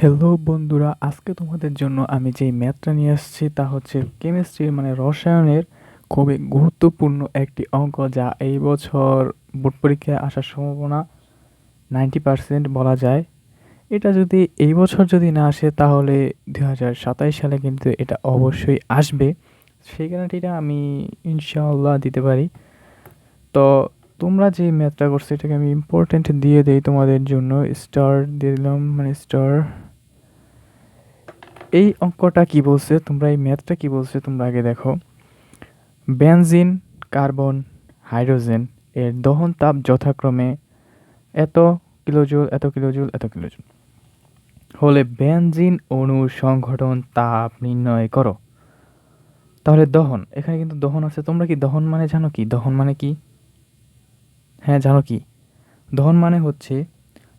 Hello বন্ধুরা, আজকে তোমাদের জন্য আমি যেই ম্যাথটা নিয়ে আসছি তা হচ্ছে কেমিস্ট্রি মানে রসায়নের খুবই গুরুত্বপূর্ণ একটি অঙ্ক, যা এই বছর বোর্ড পরীক্ষায় আসার সম্ভাবনা 90% বলা যায়। এটা যদি এই বছর যদি না আসে তাহলে 2027 সালে কিন্তু এটা অবশ্যই আসবে। সেই গ্যারান্টিটা আমি ইনশাআল্লাহ দিতে পারি। তো তোমরা যে ম্যাথটা করছো এটাকে আমি ইম্পর্টেন্ট দিয়ে দেই তোমাদের জন্য, স্টার দিয়ে দিলাম, মানে স্টার। এই অঙ্কটা কি বলছে, তোমরা এই ম্যাথটা কি বলছে তোমরা আগে দেখো। বেনজিন, কার্বন, হাইড্রোজেন এর দহন তাপ যথাক্রমে এত কিলোজুল, এত কিলোজুল, এত কিলোজুল হলে বেনজিন অণুর সংঘটন তাপ নির্ণয় করো। তাহলে দহন, এখানে কিন্তু দহন আছে। তোমরা কি দহন মানে জানো? কি দহন মানে কি? হ্যাঁ, জানো কি? দহন মানে হচ্ছে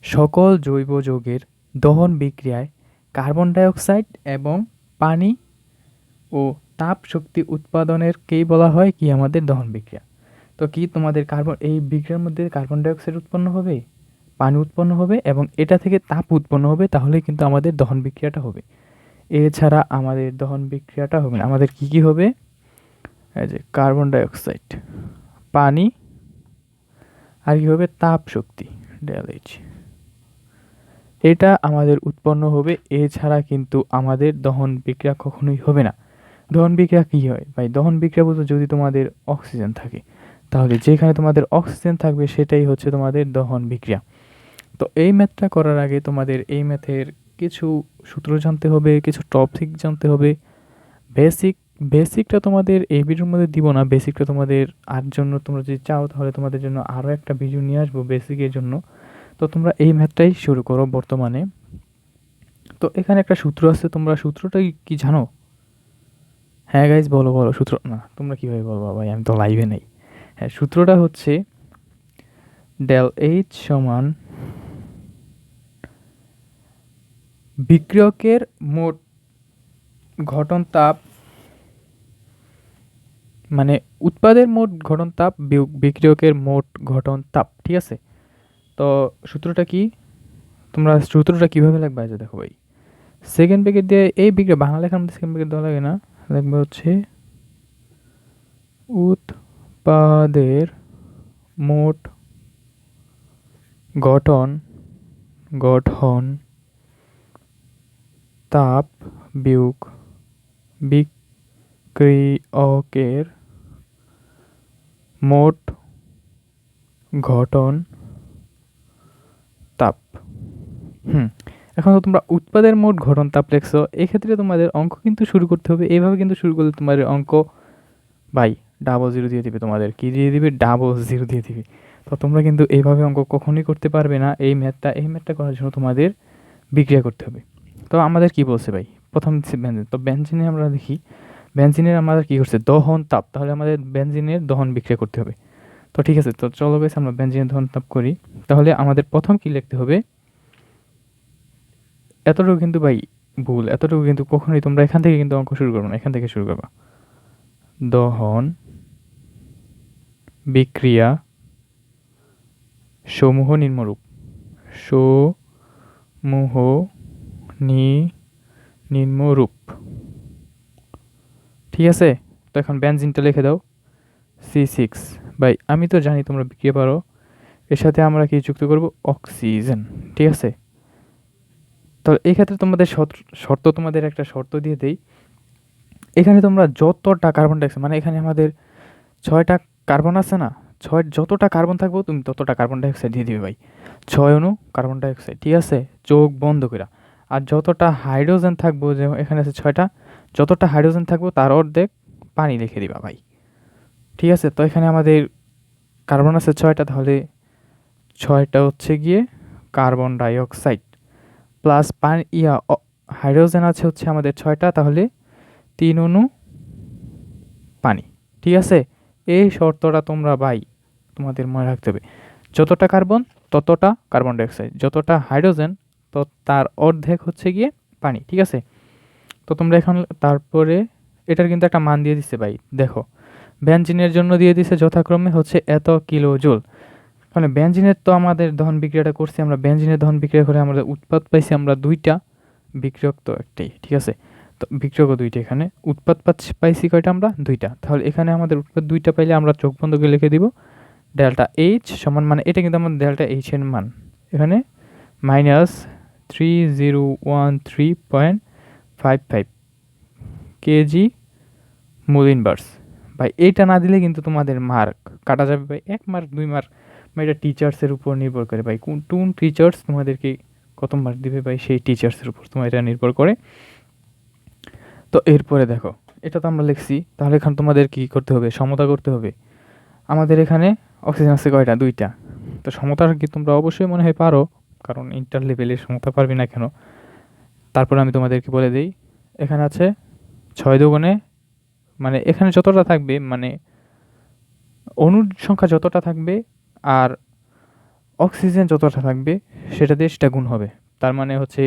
সকল জৈব যৌগের দহন বিক্রিয়ায় কার্বন ডাইঅক্সাইড এবং পানি ও তাপ শক্তি উৎপাদনেরকেই বলা হয় কি আমাদের দহন বিক্রিয়া। তো কি তোমাদের কার্বন, এই বিক্রিয়ার মধ্যে কার্বন ডাইঅক্সাইড উৎপন্ন হবে, পানি উৎপন্ন হবে এবং এটা থেকে তাপ উৎপন্ন হবে, তাহলে কিন্তু আমাদের দহন বিক্রিয়াটা হবে। এছাড়া আমাদের দহন বিক্রিয়াটা হবে না। আমাদের কি কি হবে? এই যে কার্বন ডাইঅক্সাইড, পানি, আর কি হবে? তাপ শক্তি, ডেলএইচ। এটা আমাদের উৎপন্ন হবে। এছাড়া কিন্তু আমাদের দহন বিক্রিয়া কখনোই হবে না। দহন বিক্রিয়া কি হয় ভাই? দহন বিক্রিয়া বলতে যদি তোমাদের অক্সিজেন থাকে, তাহলে যেখানে তোমাদের অক্সিজেন থাকবে সেটাই হচ্ছে তোমাদের দহন বিক্রিয়া। তো এই ম্যাথটা করার আগে তোমাদের এই ম্যাথের কিছু সূত্র জানতে হবে, কিছু টপিক জানতে হবে। বেসিক বেসিকটা তোমাদের এই ভিডিওর মধ্যে দিব না। বেসিকটা তোমাদের আর জন্য তোমরা যদি চাও তাহলে তোমাদের জন্য আরও একটা ভিডিও নিয়ে আসবো বেসিকের জন্য। তো তোমরা এই ম্যাথটাই শুরু করো বর্তমানে। তো এখানে একটা সূত্র আছে, তোমরা সূত্রটা কি জানো? হ্যাঁ গাইজ, বলো বলো সূত্র। না, তোমরা কিভাবে বলবো ভাই, আমি তো লাইভে নেই। হ্যাঁ, সূত্রটা হচ্ছে ডেল এইচ সমান বিক্রিয়কের মোট ঘটন তাপ, মানে উৎপাদের মোট ঘটন তাপ বিয়োগ বিক্রিয়কের মোট ঘটন তাপ। ঠিক আছে? তো সূত্রটা কি? তোমরা সূত্রটা কিভাবে লিখবা? যে দেখো ভাই, সেকেন্ড ব্র্যাকেট দিয়ে এই বিক্রিয়া, বাংলা লেখার মধ্যে সেকেন্ড ব্র্যাকেট দেওয়া লাগে না, লিখবে হচ্ছে উৎপাদের মোট গঠন গঠন তাপ বিয়োগ বিক্রিয়কের মোট ঘটন তাপ। এখন তো তোমরা উৎপাদের মোট ঘটন তাপ লিখছো, এক্ষেত্রে তোমাদের অঙ্ক কিন্তু শুরু করতে হবে এইভাবে। কিন্তু শুরু করলে তোমাদের অঙ্ক ভাই ডাবল জিরো দিয়ে দিবে, তোমাদের কি দিয়ে দিবে? ডাবল জিরো দিয়ে দিবে। তো তোমরা কিন্তু এইভাবে অঙ্ক কখনোই করতে পারবে না। এই ম্যাথটা করার জন্য তোমাদের বিক্রিয়া করতে হবে। তো আমাদের কি বলছে ভাই? প্রথম দিচ্ছে বেনজিন। তো বেনজিনে আমরা দেখি, বেনজিনের আমাদের কি করছে? দহন তাপ। তাহলে আমাদের বেনজিনের দহন বিক্রিয়া করতে হবে। তো ঠিক আছে, তো চলো বেশ আমরা বেনজিনের দহন তাপ করি। তাহলে আমাদের প্রথম কি লিখতে হবে? এতটুকু কিন্তু ভাই ভুল, এতটুকু কিন্তু কখনোই তোমরা এখান থেকে কিন্তু অঙ্ক শুরু করবে না, এখান থেকে শুরু করবা। দহন বিক্রিয়া সমূহ নিম্নরূপ, সমূহ নিম্নরূপ। ঠিক আছে? তো এখন বেনজিনটা লিখে দাও, C6। ভাই আমি তো জানি তোমরা বিক্রিয়া পারো, এর সাথে আমরা কি যুক্ত করব? অক্সিজেন। ঠিক আছে? তো এই ক্ষেত্রে তোমাদের শর্ত, তোমাদের একটা শর্ত দিয়ে দেই। এখানে তোমরা যতটা কার্বন ডাইঅক্সাইড, মানে এখানে আমাদের 6টা কার্বন আছে না, যতটা কার্বন থাকবো তুমি ততটা কার্বন ডাইঅক্সাইড দিয়ে দিবে ভাই। 6 অণু কার্বন ডাইঅক্সাইড। ঠিক আছে? চোখ বন্ধ করে। আর যতটা হাইড্রোজেন থাকবো, যেমন এখানে আছে 6টা, যতটা হাইড্রোজেন থাকবো তার অর্ধেক পানি লিখে দিবা ভাই। ঠিক আছে? তো এখানে আমাদের কার্বন আছে 6টা, তাহলে 6টা হচ্ছে গিয়ে কার্বন ডাইঅক্সাইড প্লাস পানি, হাইড্রোজেন আছে হচ্ছে আমাদের 6টা, তাহলে 3 অণু পানি। ঠিক আছে? এই শর্তটা তোমরা ভাই তোমাদের মনে রাখতে হবে। যতটা কার্বন ততটা কার্বন ডাইঅক্সাইড, যতটা হাইড্রোজেন তো তার অর্ধেক হচ্ছে গিয়ে পানি। ঠিক আছে? তো তোমরা এখন তারপরে এটার কিন্তু একটা মান দিয়ে দিচ্ছে ভাই। দেখো, বেনজিনের জন্য দিয়ে দিছে যথাক্রমে হচ্ছে এত কিলো জুল। মানে বেনজিনের তো আমাদের দহন বিক্রিয়াটা করছি আমরা, বেনজিনের দহন বিক্রিয়া করে আমাদের উৎপাদ পাইছি আমরা 2টা। বিক্রিয়ক তো একটাই, ঠিক আছে? তো বিক্রিয়কও দুইটা, এখানে উৎপাদ পাইছি কয়টা আমরা? দুইটা। তাহলে এখানে আমাদের উৎপাদ দুইটা পাইলে আমরা চোখ বন্ধ করে লিখে দিব ডেল্টা এইচ সমান, মানে এটা কিন্তু আমাদের ডেল্টা এইচ এর মান, এখানে -3013.55 কেজি মোল ইনভার্স। ভাই এইটা না দিলে কিন্তু তোমাদের মার্ক কাটা যাবে ভাই, 1 মার্ক 2 মার্ক। ভাই এটা টিচার্সের উপর নির্ভর করে ভাই, কোন টিচার্স তোমাদেরকে কত মার্ক দিবে ভাই, সেই টিচার্সের উপর তোমার এটা নির্ভর করে। তো এরপরে দেখো, এটা তো আমরা লিখছি, তাহলে এখন তোমাদের কি করতে হবে? সমতা করতে হবে। আমাদের এখানে অক্সিজেন আছে কয়টা? দুইটা। তো সমতার কি তোমরা অবশ্যই মনে হয় পারো, কারণ ইন্টার লেভেলে সমতা পারবি না কেন? তারপরে আমি তোমাদেরকে বলে দিই, এখানে আছে 6 দুগুণে, মানে এখানে যতটা থাকবে, মানে অণুর সংখ্যা যতটা থাকবে আর অক্সিজেন যতটা থাকবে সেটা দিয়ে সেটা গুণ হবে। তার মানে হচ্ছে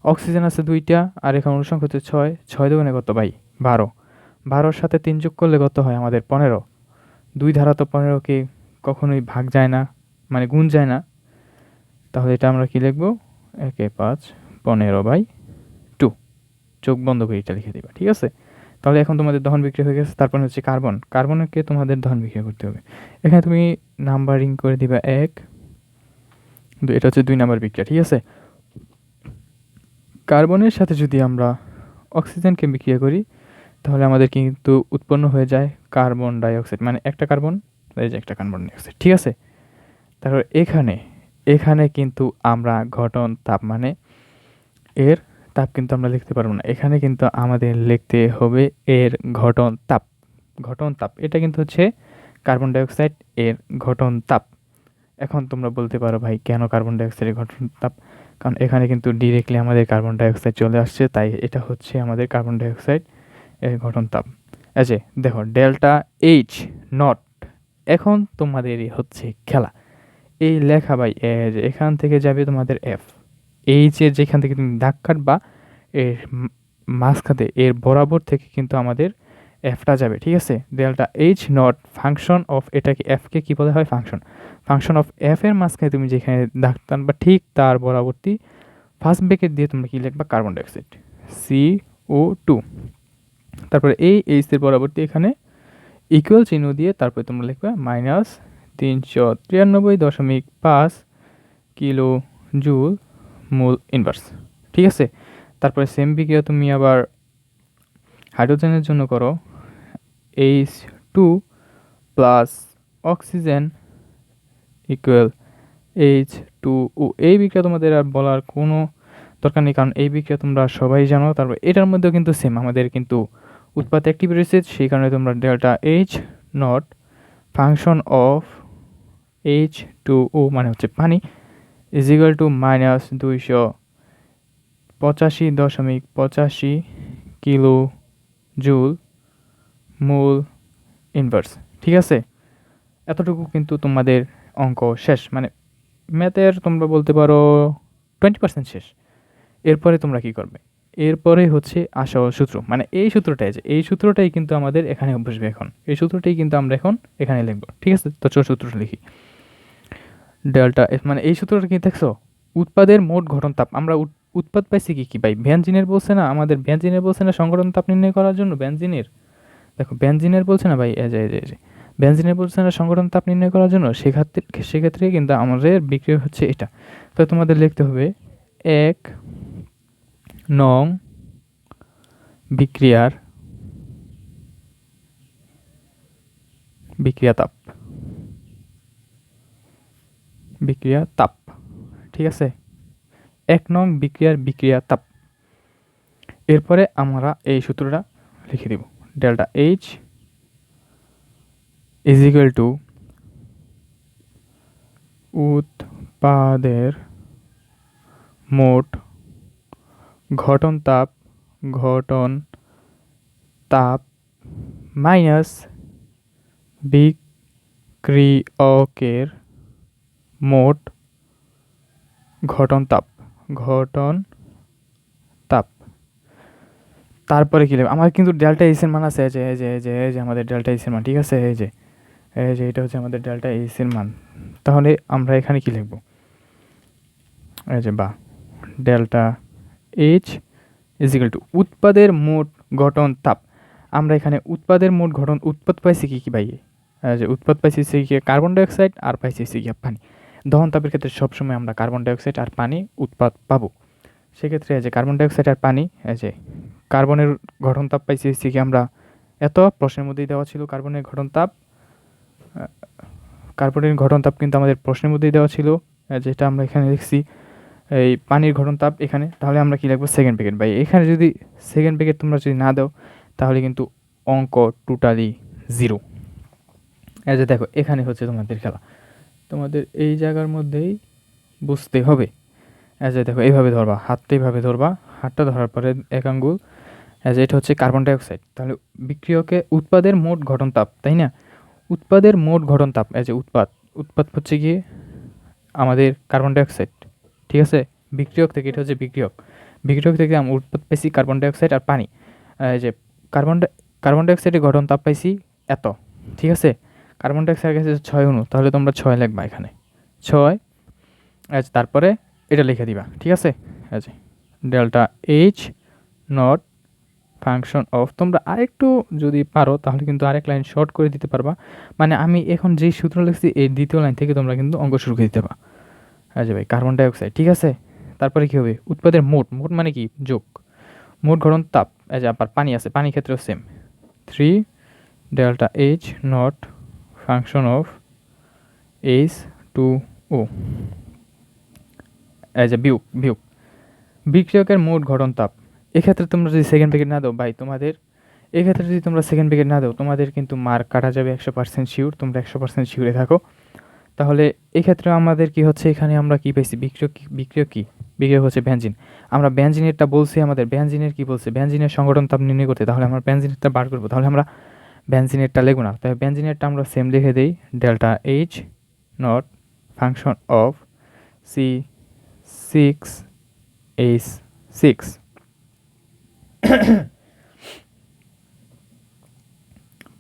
অক্সিজেন আছে দুইটা আর এখানে অণুর সংখ্যা হচ্ছে 6, 6 দুগুণে কত ভাই? 12। 12-র সাথে 3 যোগ করলে কত হয় আমাদের? 15। দুই ধারা তো 15কে কখনোই ভাগ যায় না, মানে গুণ যায় না। তাহলে এটা আমরা কি লিখবো? 1-5 15/2। চোখ বন্ধ করে এটা লিখে দিবা, ঠিক আছে? তাহলে এখন তোমাদের দহন বিক্রিয়া হয়ে গেছে। তারপর হচ্ছে কার্বন, কার্বনকে তোমাদের দহন বিক্রিয়া করতে হবে। এখানে তুমি নাম্বারিং করে দিবা 1, এটা হচ্ছে 2 নাম্বার বিক্রিয়া, ঠিক আছে? কার্বনের সাথে যদি আমরা অক্সিজেনকে বিক্রিয়া করি তাহলে আমাদের কিন্তু উৎপন্ন হয়ে যায় কার্বন ডাই অক্সাইড, মানে একটা কার্বন, এই যে একটা কার্বন ডাই অক্সাইড, ঠিক আছে? তারপর এখানে এখানে কিন্তু আমরা ঘটন তাপ, মানে এর তাপ কিন্তু আমরা লিখতে পারবো না, এখানে কিন্তু আমাদের লিখতে হবে এর ঘটন তাপ। ঘটন তাপ এটা কিন্তু হচ্ছে কার্বন ডাই অক্সাইড এর ঘটন তাপ। এখন তোমরা বলতে পারো ভাই কেন কার্বন ডাই অক্সাইডের ঘটন তাপ? কারণ এখানে কিন্তু ডিরেক্টলি আমাদের কার্বন ডাই অক্সাইড চলে আসছে, তাই এটা হচ্ছে আমাদের কার্বন ডাই অক্সাইড এর ঘটন তাপ। এই যে দেখো ডেল্টা এইচ নট, এখন তোমাদের হচ্ছে খেলা। এই লেখা ভাই, এখান থেকে যাবে তোমাদের এফ, এইচ এর যেখান থেকে তুমি দাগ কাটবা এর মাঝখানে এর বরাবর থেকে কিন্তু আমাদের এফটা যাবে, ঠিক আছে? Delta H naught function of, এটাকে এফকে কি বলা হয়? ফাংশন। ফাংশন অফ এফ এর মাঝখানে তুমি যেখানে দাগ টানবা ঠিক তার বরাবর্তী ফার্স্ট ব্রেকেট দিয়ে তোমরা কি লিখবা? Carbon dioxide, CO2। তারপরে এই এইচ এর পরবর্তী এখানে ইকুয়াল চিহ্ন দিয়ে তারপরে তোমরা লিখবে -393.5 কিলো জুল মোল ইনভার্স, ঠিক আছে? তারপরে সেম বিক্রিয়া তুমি আবার হাইড্রোজেনের জন্য করো, H2 plus oxygen equal H2O। এই বিক্রিয়া তোমাদের আর বলার কোনো দরকার নেই, কারণ এই বিক্রিয়া তোমরা সবাই জানো। তারপর এটার মধ্যেও কিন্তু সেম, আমাদের কিন্তু উৎপাদ অ্যাক্টিভ রয়েছে, সেই কারণে তোমরা delta H naught function of H2O মানে হচ্ছে পানি is equal two -285.85 kilo joule mole inverse, ঠিক আছে? এতটুকু কিন্তু তোমাদের অঙ্ক শেষ, মানে ম্যাথের তোমরা বলতে পারো 20% শেষ। এরপরে তোমরা কি করবে? এরপরে হচ্ছে আসল সূত্র, মানে এই সূত্রটাই, যে এই সূত্রটাই কিন্তু আমাদের এখানে বসবে। এখন এই সূত্রটাই কিন্তু আমরা এখন এখানে লিখবো, ঠিক আছে? তো চলো সূত্রটা লিখি। ডেল্টা এফ, মানে এই সূত্রটা কি দেখছো? উৎপাদের মোট গঠন তাপ। আমরা উৎপাদ পাইছি কি কি ভাই? বেনজিনের বলছে না, আমাদের বেনজিনের বলছে না সংগঠন তাপ নির্ণয় করার জন্য। বেনজিনের দেখো, বেনজিনের বলছে না ভাই, এই যে বেনজিনের বলছে না সংগঠন তাপ নির্ণয় করার জন্য। সেক্ষেত্রে কিন্তু আমাদের বিক্রিয়া হচ্ছে এটা। তো তোমাদের লিখতে হবে 1 নং বিক্রিয়া তাপ, ঠিক আছে? 1 নং বিক্রিয়া তাপ। এরপরে আমরা এই সূত্রটা লিখে দিব, delta H is equal to উৎপাদের মোট ঘটন তাপ মাইনাস বিক্রিয়কের মোট ঘটন তাপ। তারপরে কি লিখব? আমার কিন্তু ডেল্টা এইচ এর মান আছে, এই যে আমাদের ডেল্টা এইচ এর মান, ঠিক আছে? এই যে এটা হচ্ছে আমাদের ডেল্টা এইচ এর মান। তাহলে আমরা এখানে কি লিখব? এই যে delta H is equal to উৎপাদের মোট গঠন তাপ। আমরা এখানে উৎপাদের মোট গঠন উৎপাদ পাইছি কি ভাই, যে উৎপাদ পাইছি হচ্ছে কি কার্বন ডাইঅক্সাইড আর পাইছি হচ্ছে কি পানি। দহন তাপের ক্ষেত্রে সবসময় আমরা কার্বন ডাইঅক্সাইড আর পানি উৎপাদ পাবো। সেক্ষেত্রে যে কার্বন ডাইঅক্সাইড আর পানি, যে কার্বনের গঠন তাপ পাইছি হচ্ছে কি আমরা এত, প্রশ্নের মধ্যেই দেওয়া ছিল কার্বনের গঠন তাপ। কার্বনের গঠন তাপ কিন্তু আমাদের প্রশ্নের মধ্যেই দেওয়া ছিল, যেটা আমরা এখানে লিখছি এই পানির গঠন তাপ এখানে। তাহলে আমরা কি লিখবো সেকেন্ড ব্র্যাকেট। ভাই এখানে যদি সেকেন্ড ব্র্যাকেট তোমরা যদি না দাও তাহলে কিন্তু অঙ্ক টোটালি জিরো। এই যে দেখো এখানে হচ্ছে তোমাদের খেলা, তোমাদের এই জায়গার মধ্যেই বুঝতে হবে। এই যে দেখো এইভাবে ধরবা, হাতটা এইভাবে ধরবা, হাতটা ধরার পরে এক আঙ্গুল, এটা হচ্ছে কার্বন ডাইঅক্সাইড। তাহলে বিক্রিয়কে উৎপাদের মোট গঠন তাপ, তাই না? উৎপাদের মোট গঠন তাপ, উৎপাদ হচ্ছে গিয়ে আমাদের কার্বন ডাইঅক্সাইড, ঠিক আছে? বিক্রিয়ক থেকে, এটা হচ্ছে বিক্রিয়ক থেকে আমরা উৎপাদ পাইছি কার্বন ডাইঅক্সাইড আর পানি। যে কার্বন ডাইঅক্সাইডের গঠন তাপ পাইছি এত, ঠিক আছে? কার্বন ডাইঅক্সাইড গেছে 6 অণু, তাহলে তোমরা 6 লিখবা এখানে 6। তারপরে এটা লিখে দিবা, ঠিক আছে? Delta H naught function of. তোমরা আরেকটু যদি পারো তাহলে কিন্তু আরেক লাইন শর্ট করে দিতে পারবা। মানে আমি এখন যেই সূত্র লিখছি এই দ্বিতীয় লাইন থেকে তোমরা কিন্তু অঙ্ক শুরু করে দিতে পারবা। ভাই কার্বন ডাইঅক্সাইড, ঠিক আছে? তারপরে কি হবে, উৎপাদের মোট মানে কি যোগ মোট গঠন তাপ। আবার পানি আছে, পানির ক্ষেত্রেও same 3 delta H naught function of H two O. বিয়োগ বিক্রিয়কের মোট গঠন তাপ। এক্ষেত্রে তোমরা যদি সেকেন্ড ব্র্যাকেট না দাও ভাই, তোমাদের এক্ষেত্রে যদি তোমরা সেকেন্ড ব্র্যাকেট না দাও তোমাদের কিন্তু মার্ক কাটা যাবে 100% শিওর। তোমরা 100% শিওরে থাকো। তাহলে এক্ষেত্রে আমাদের কি হচ্ছে, এখানে আমরা কি পাইছি, বিক্রিয়ক হচ্ছে বেনজিন। আমরা বেনজিনেরটা বলছি, আমাদের বেনজিনের কি বলছে, বেনজিনের সংগঠন তাপ নির্ণয় করতে। তাহলে আমরা বেনজিনেরটা বার করবো, তাহলে আমরা বেনজিনেরটা লিখবো না। তাই বেনজিনেরটা আমরা সেম লিখে দিই, delta H naught function of C6H6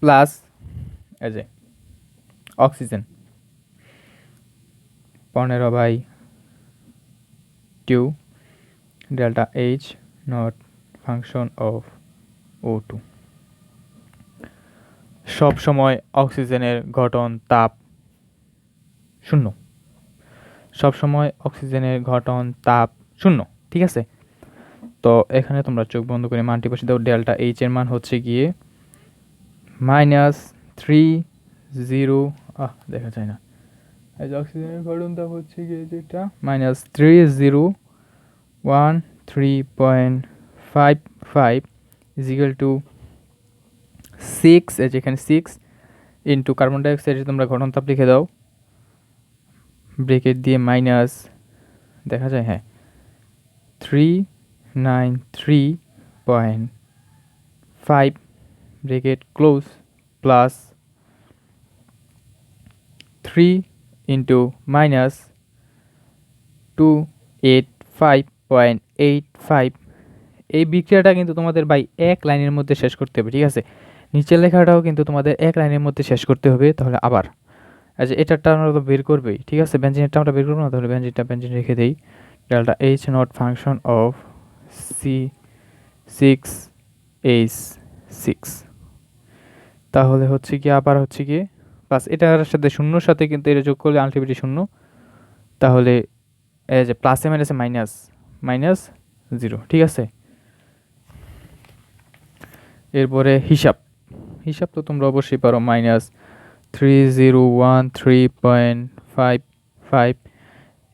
plus oxygen 15/2 delta H naught function of O2। সব সময় অক্সিজেনের গঠন তাপ শূন্য, সব সময় অক্সিজেনের গঠন তাপ শূন্য, ঠিক আছে? তো এখানে তোমরা চোখ বন্ধ করে মানটি বসে দাও। ডেল্টা এইচ এর মান হচ্ছে গিয়ে -30, দেখা যায় না, অক্সিজেনের গঠন তাপ হচ্ছে গিয়ে যেটা -3013.55 ইজিক্যাল টু 6, যেখানে 6 ইন্টু কার্বন ডাইঅক্সাইডের তোমরা গঠন তাপ লিখে দাও ব্রেকেট দিয়ে মাইনাস, দেখা যায় হ্যাঁ 393.5 bracket close plus 3 into minus 285.85। এই বিক্রিয়াটা কিন্তু তোমাদের ভাই এক লাইনের মধ্যে শেষ করতে হবে, ঠিক আছে? নিচের লেখাটাও কিন্তু তোমাদের এক লাইনের মধ্যে শেষ করতে হবে। তাহলে আবার এটারটা আমরা তো বের করবেই, ঠিক আছে? বেনজিনেরটা আমরা বের করবো না, তাহলে বেনজিন রেখে দেই। Delta H naught function of C6H6, তাহলে হচ্ছে কি আবার হচ্ছে কি প্লাস এটার সাথে শূন্যর সাথে কিন্তু এটা যোগ করলে আলটিমেটলি শূন্য। তাহলে প্লাসে মাইনাসে -0, ঠিক আছে? এরপরে হিসাব তো তোমরা অবশ্যই পারো, -3013.55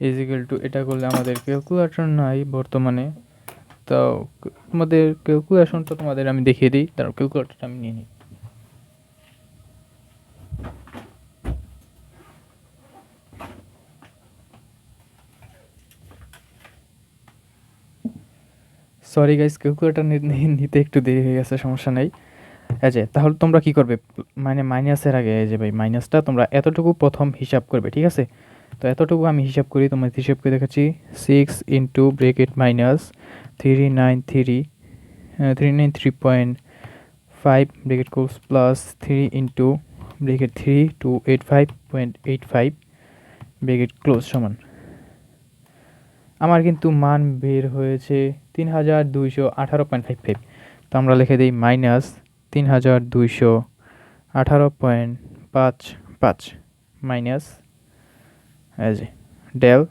ইজিক্যাল টু, এটা করলে আমাদের ক্যালকুলেটর নাই বর্তমানে, তো তোমাদের ক্যালকুলেশনটা তোমাদের আমি দেখিয়ে দিই। তার ক্যালকুলেটরটা আমি নিয়ে নিই। সরি গাইস, ক্যালকুলেটর নিতে একটু দেরি হয়ে গেছে, সমস্যা নেই। তাহলে তোমরা কি করবে, মানে মাইনাসের আগে ভাই মাইনাসটা তোমরা এতটুকু প্রথম হিসাব করবে, ঠিক আছে? তো এতটুকু আমি হিসাব করি, তোমার হিসাব করে দেখাচ্ছি। 6 into bracket minus 393.5 bracket close plus 3 into bracket 3285.85 bracket close সমান আমার কিন্তু মান বের হয়েছে 3218.55। তো আমরা লিখে দিই minus 3218.55 minus as del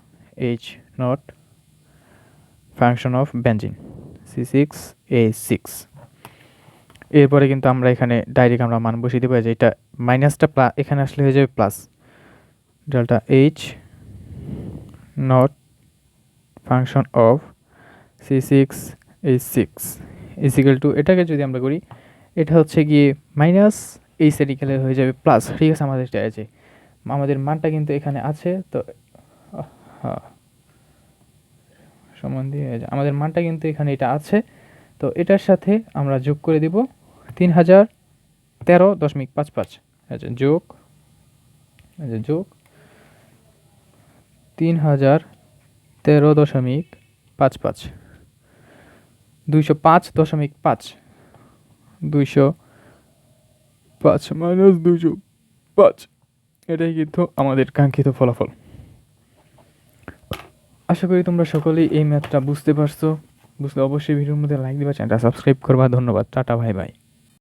H naught function of benzene C6H6। এরপরে কিন্তু আমরা এখানে ডাইরেক্ট আমরা মান বসিয়ে দেবো, যে এটা মাইনাসটা এখানে আসলে হয়ে যাবে plus delta H naught function of C6H6 is equal to, এটাকে যদি আমরা করি এটা হচ্ছে গিয়ে মাইনাস এই সেটিক্যালে হয়ে যাবে প্লাস। ঠিক আছে, আমাদের এটা আছে, আমাদের মানটা কিন্তু এখানে আছে। তো সমান দিয়ে আমাদের মানটা কিন্তু এখানে এটা আছে। তো এটার সাথে আমরা যোগ করে দিব 3013.55। আচ্ছা, যোগ যোগ 3013.55 205.5 205 মাইনাস 205, এটাই কিন্তু আমাদের কাঙ্ক্ষিত ফলাফল। আশা করি তোমরা সকলেই এই ম্যাথটা বুঝতে পারছো। বুঝলে অবশ্যই ভিডিওর মধ্যে লাইক দিবা, চ্যানেলটা সাবস্ক্রাইব করবা। ধন্যবাদ, টাটা, বাই বাই।